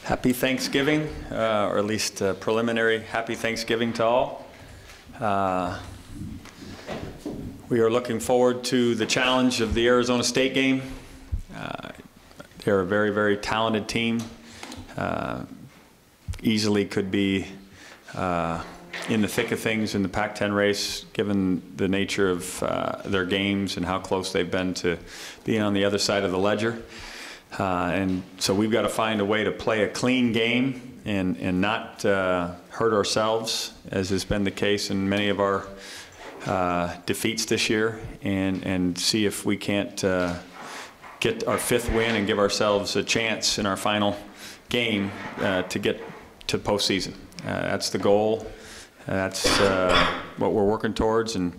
Happy Thanksgiving, or at least preliminary Happy Thanksgiving to all. We are looking forward to the challenge of the Arizona State game. They're a very, very talented team. Easily could be in the thick of things in the Pac-10 race, given the nature of their games and how close they've been to being on the other side of the ledger. And so we've got to find a way to play a clean game and not hurt ourselves, as has been the case in many of our defeats this year, and see if we can't get our fifth win and give ourselves a chance in our final game to get to postseason. That's the goal. That's what we're working towards, and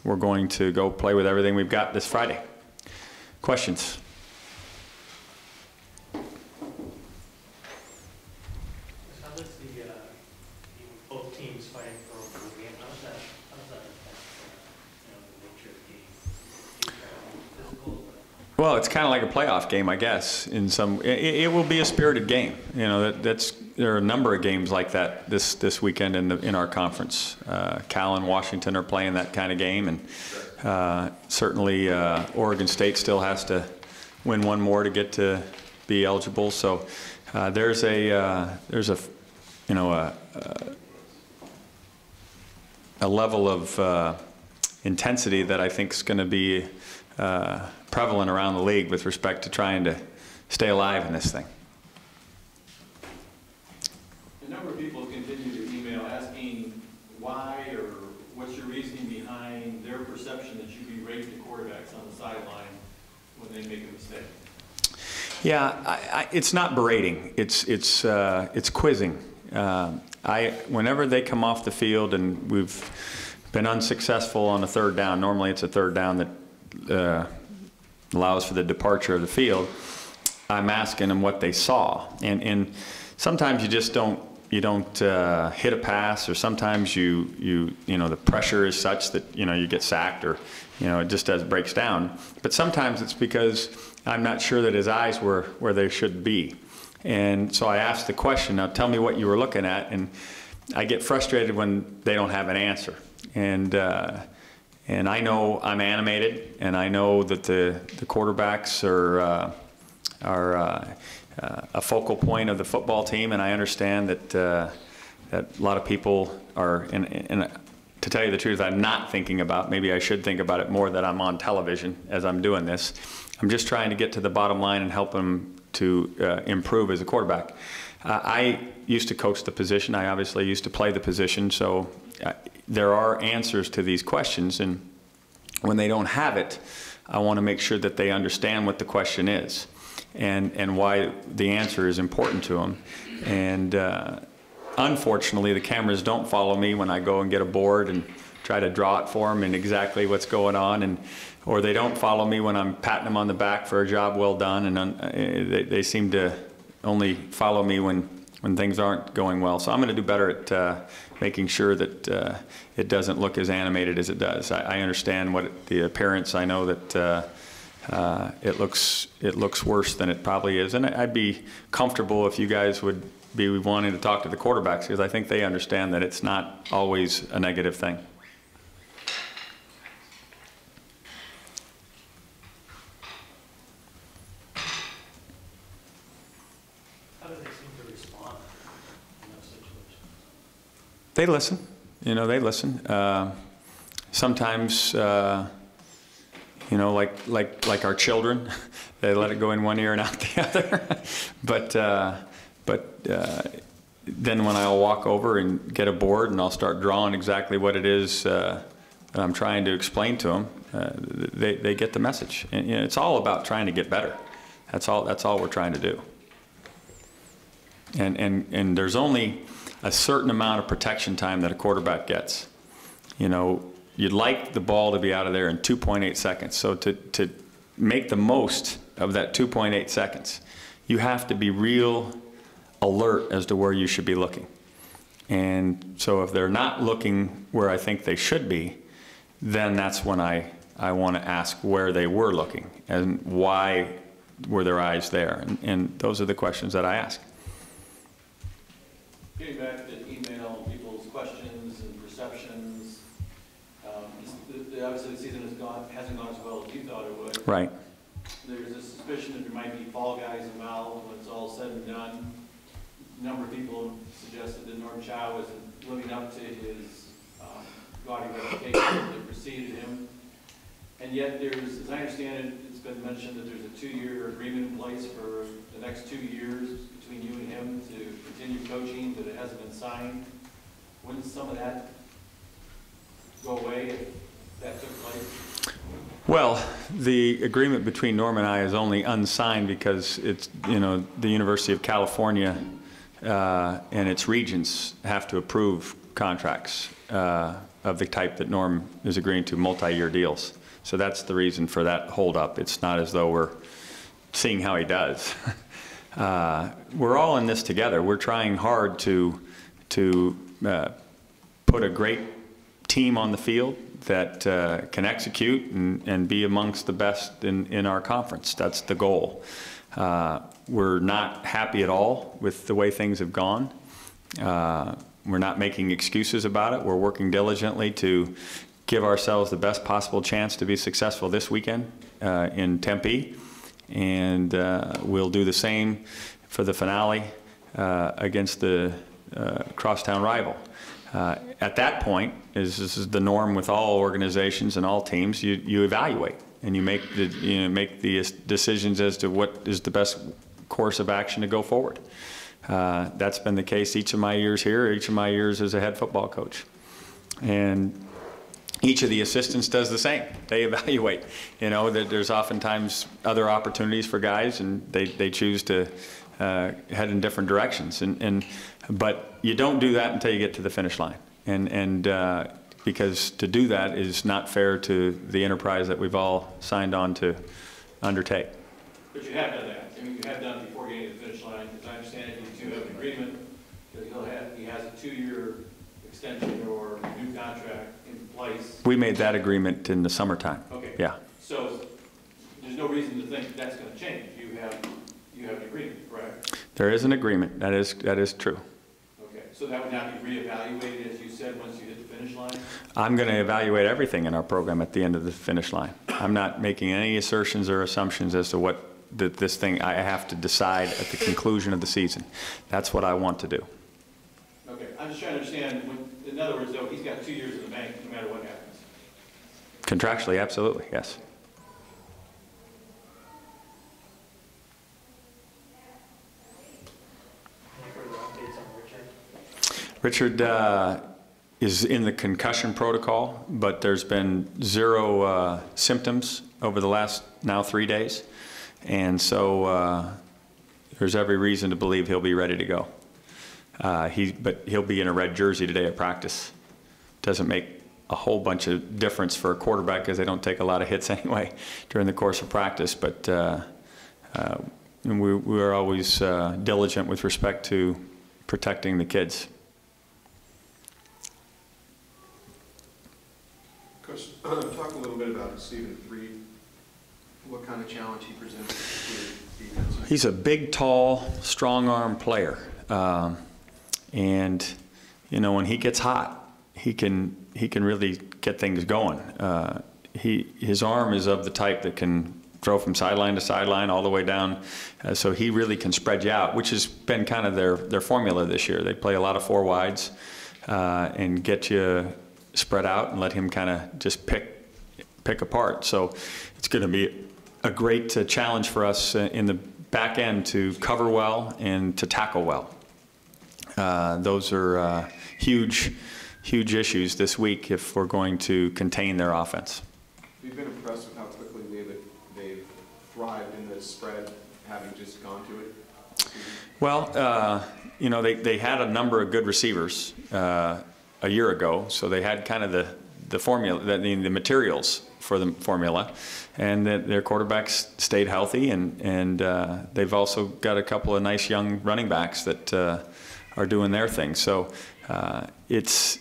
we're going to go play with everything we've got this Friday. Questions? Both teams fighting for a game. How does that affect the nature of the game? Physical? Well, it's kind of like a playoff game, I guess. In some, it will be a spirited game. You know, there are a number of games like that this weekend in our conference. Cal and Washington are playing that kind of game, and certainly Oregon State still has to win one more to get to be eligible. So there's a level of intensity that I think is going to be prevalent around the league with respect to trying to stay alive in this thing. A number of people continue to email asking why or what's your reasoning behind their perception that you berate the quarterbacks on the sideline when they make a mistake. Yeah, it's not berating. It's quizzing. Whenever they come off the field and we've been unsuccessful on a third down, normally it's a third down that allows for the departure of the field, I'm asking them what they saw. And sometimes you just don't hit a pass, or sometimes the pressure is such that you get sacked, or it just breaks down. But sometimes it's because I'm not sure that his eyes were where they should be. And so I asked the question, now tell me what you were looking at, and I get frustrated when they don't have an answer. And I know I'm animated, and I know that the quarterbacks are a focal point of the football team, and I understand that a lot of people are, and to tell you the truth, I'm not thinking about, maybe I should think about it more, that I'm on television as I'm doing this. I'm just trying to get to the bottom line and help them to improve as a quarterback. I used to coach the position. I obviously used to play the position, so there are answers to these questions, and when they don't have it, I want to make sure that they understand what the question is and why the answer is important to them. And unfortunately, the cameras don't follow me when I go and get a board and try to draw it for them and exactly what's going on, or they don't follow me when I'm patting them on the back for a job well done, and they seem to only follow me when things aren't going well. So I'm going to do better at making sure that it doesn't look as animated as it does. I understand what the appearance. I know that it looks worse than it probably is, and I'd be comfortable if you guys would be wanting to talk to the quarterbacks, because I think they understand that it's not always a negative thing. They listen. They listen. Sometimes, like our children, they let it go in one ear and out the other. But then when I'll walk over and get a board and I'll start drawing exactly what it is that I'm trying to explain to them, they get the message. And it's all about trying to get better. That's all we're trying to do. And there's only a certain amount of protection time that a quarterback gets. You'd like the ball to be out of there in 2.8 seconds. So to make the most of that 2.8 seconds, you have to be real alert as to where you should be looking. And so if they're not looking where I think they should be, then that's when I want to ask where they were looking and why were their eyes there. And those are the questions that I ask. Getting back to email, people's questions and perceptions, obviously the season hasn't gone as well as you thought it would. Right. There's a suspicion that there might be fall guys involved when it's all said and done. A number of people suggested that Norm Chow isn't living up to his gaudy reputation that preceded him. And yet there's, as I understand it, it's been mentioned that there's a 2-year agreement in place for the next 2 years between you and him to continue coaching, but it hasn't been signed. Wouldn't some of that go away if that took place? Well, the agreement between Norm and I is only unsigned because it's, you know, the University of California and its regents have to approve contracts of the type that Norm is agreeing to, multi-year deals. So that's the reason for that holdup. It's not as though we're seeing how he does. We're all in this together. We're trying hard to put a great team on the field that can execute and be amongst the best in our conference. That's the goal. We're not happy at all with the way things have gone. We're not making excuses about it. We're working diligently to give ourselves the best possible chance to be successful this weekend in Tempe. And we'll do the same for the finale against the crosstown rival. At that point, this is the norm with all organizations and all teams, you evaluate and you make the decisions as to what is the best course of action to go forward. That's been the case each of my years here, each of my years as a head football coach. And each of the assistants does the same. They evaluate. You know, there's oftentimes other opportunities for guys, and they choose to head in different directions. But you don't do that until you get to the finish line. Because to do that is not fair to the enterprise that we've all signed on to undertake. But you have done that. I mean, you have done it before getting to the finish line. As I understand it, you two have an agreement that he has a 2-year extension or new contract in place. We made that agreement in the summertime. Okay. Yeah. So there's no reason to think that's going to change. You have an agreement, correct? There is an agreement. That is true. Okay. So that would not be reevaluated, as you said, once you hit the finish line? I'm going to evaluate everything in our program at the end of the finish line. I'm not making any assertions or assumptions as to what this thing I have to decide at the conclusion of the season. That's what I want to do. Okay. I'm just trying to understand, in other words, though, he's got 2 years in the bank no matter what happens. Contractually, absolutely, yes. Any further updates on Richard? Richard is in the concussion protocol, but there's been 0 symptoms over the last now 3 days. And so there's every reason to believe he'll be ready to go. But he'll be in a red jersey today at practice. Doesn't make a whole bunch of difference for a quarterback because they don't take a lot of hits anyway during the course of practice. But we are always diligent with respect to protecting the kids. Coach, talk a little bit about Stephen Freed. What kind of challenge he presents to the defense? He's a big, tall, strong-arm player. And, you know, when he gets hot, he can really get things going. His arm is of the type that can throw from sideline to sideline all the way down. So he really can spread you out, which has been kind of their formula this year. They play a lot of 4 wides and get you spread out and let him kind of just pick apart. So it's going to be a great challenge for us in the back end to cover well and to tackle well. Those are huge issues this week if we're going to contain their offense. We've been impressed with how quickly they've thrived in this spread, having just gone to it. Well, you know, they had a number of good receivers a year ago, so they had kind of the formula, the materials for the formula, and that their quarterbacks stayed healthy, and they've also got a couple of nice young running backs that are doing their thing. So it's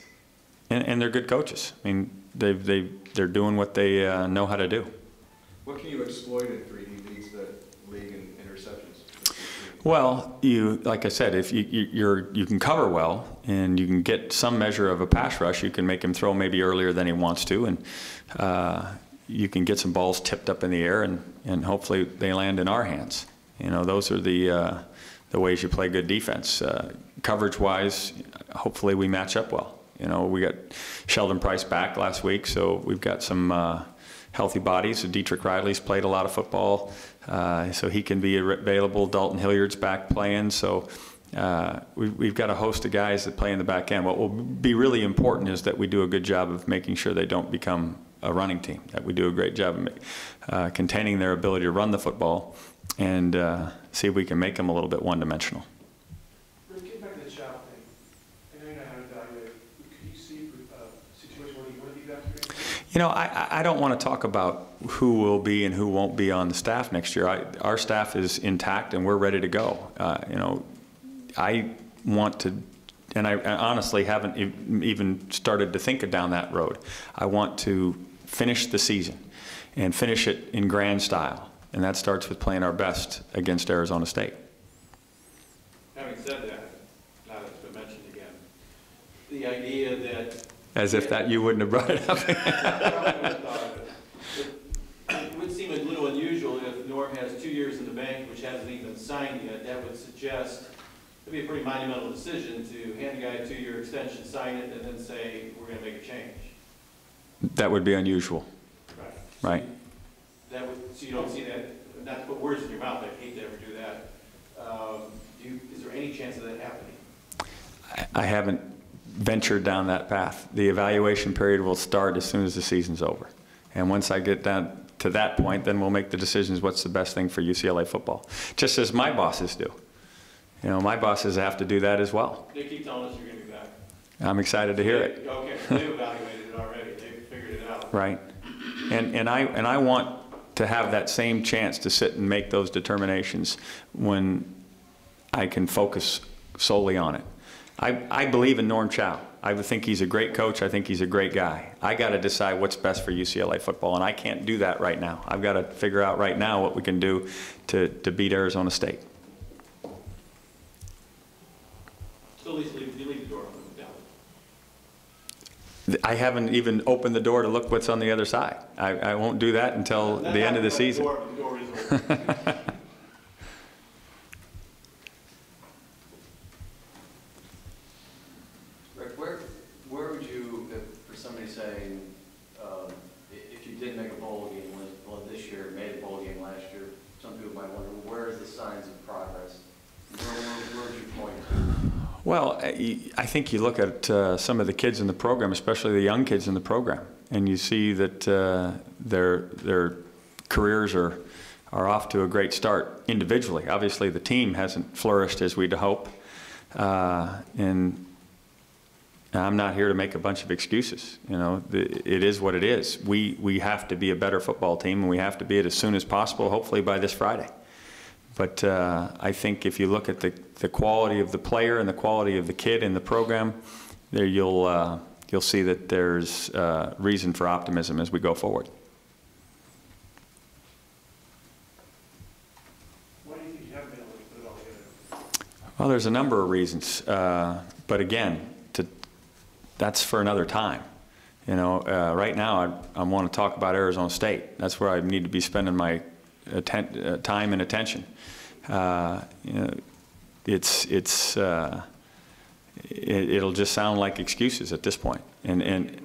and they're good coaches. I mean, they're doing what they know how to do. What can you exploit in 3D leagues that league in interceptions? Well, like I said, if you can cover well and you can get some measure of a pass rush, you can make him throw maybe earlier than he wants to, and you can get some balls tipped up in the air, and hopefully they land in our hands. You know, those are the ways you play good defense. Coverage-wise, hopefully we match up well. You know, we got Sheldon Price back last week, so we've got some healthy bodies. Dietrich Riley's played a lot of football, so he can be available. Dalton Hilliard's back playing, so we've got a host of guys that play in the back end. What will be really important is that we do a good job of making sure they don't become a running team, that we do a great job of containing their ability to run the football and see if we can make them a little bit one-dimensional. Getting back to the child thing, I know you're not having to evaluate. Could you see a situation where you want to be evaluated? You know, I don't want to talk about who will be and who won't be on the staff next year. Our staff is intact and we're ready to go. You know, I want to, and I honestly haven't even started to think down that road. I want to finish the season and finish it in grand style. And that starts with playing our best against Arizona State. Having said that, now that it's been mentioned again, the idea that... As if that you wouldn't have brought it up. It would seem a little unusual if Norm has 2 years in the bank, which hasn't even been signed yet. That would suggest it'd be a pretty monumental decision to hand a guy a 2-year extension, sign it, and then say, we're going to make a change. That would be unusual. Right. Right. That would, so you don't see that, not to put words in your mouth, I'd hate to ever do that. Is there any chance of that happening? I haven't ventured down that path. The evaluation period will start as soon as the season's over. And once I get down to that point, then we'll make the decisions what's the best thing for UCLA football. Just as my bosses do. You know, my bosses have to do that as well. They keep telling us you're going to be back. I'm excited to hear it. Okay, so they evaluated it already. They figured it out. Right. And I want to have that same chance to sit and make those determinations when I can focus solely on it. I believe in Norm Chow. I think he's a great coach. I think he's a great guy. I got to decide what's best for UCLA football, and I can't do that right now. I've got to figure out right now what we can do to beat Arizona State. So at least you leave the door open down. I haven't even opened the door to look what's on the other side. I won't do that until the end of the season. The door is open. Rick, where would you, for somebody saying, if you did make a bowl game, well, this year, made a bowl game last year, some people might wonder, well, where is the signs of progress? Where would you point to? Well, I think you look at some of the kids in the program, especially the young kids in the program, and you see that their careers are off to a great start individually. Obviously, the team hasn't flourished as we'd hope, and I'm not here to make a bunch of excuses. You know, it is what it is. We have to be a better football team, and we have to be it as soon as possible, hopefully by this Friday. But I think if you look at the quality of the player and the quality of the kid in the program, there you'll see that there's reason for optimism as we go forward. Why do you think you haven't been able to put it all together? Well, there's a number of reasons. But again, that's for another time. You know, right now I want to talk about Arizona State. That's where I need to be spending my time and attention. You know, it'll just sound like excuses at this point, and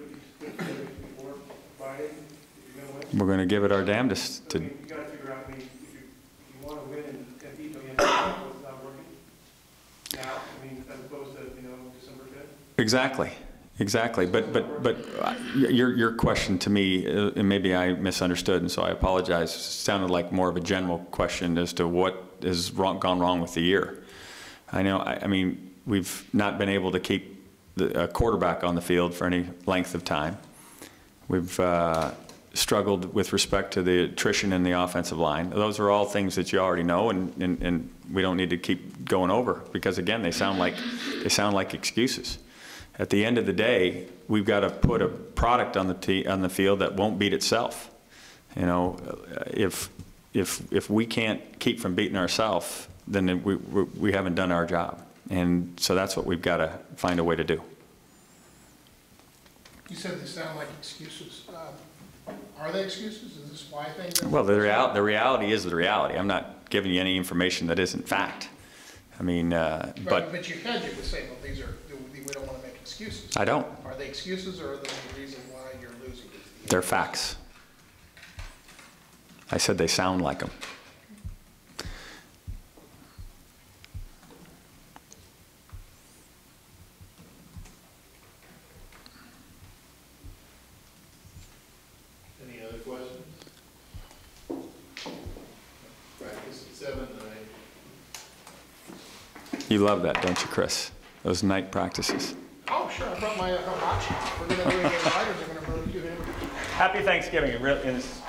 we're going to give it our damnedest to. You got to figure out. I mean, if you want to win and beat them, it's not working now. I mean, as opposed to December 5th. Exactly. But your question to me, and maybe I misunderstood, and so I apologize, sounded like more of a general question as to what has gone wrong with the year. I know, I mean, we've not been able to keep a quarterback on the field for any length of time. We've struggled with respect to the attrition in the offensive line. Those are all things that you already know, and we don't need to keep going over because, again, they sound like excuses. At the end of the day, we've got to put a product on the field that won't beat itself. You know, if we can't keep from beating ourselves, then we haven't done our job. And so that's what we've got to find a way to do. You said they sound like excuses. Are they excuses? Is this why things? Well, the reality is the reality. I'm not giving you any information that isn't fact. I mean, Right, but but you hedge it with saying, well, we don't want to make excuses. I don't. Are they excuses or are they the reason why you're losing? They're facts. I said they sound like them. Any other questions? Practice at 7 tonight. You love that, don't you, Chris? Those night practices. Oh, sure, I brought my hot sheets. We're going to do it again. Riders are going to really do hamburgers. Happy Thanksgiving. It really is.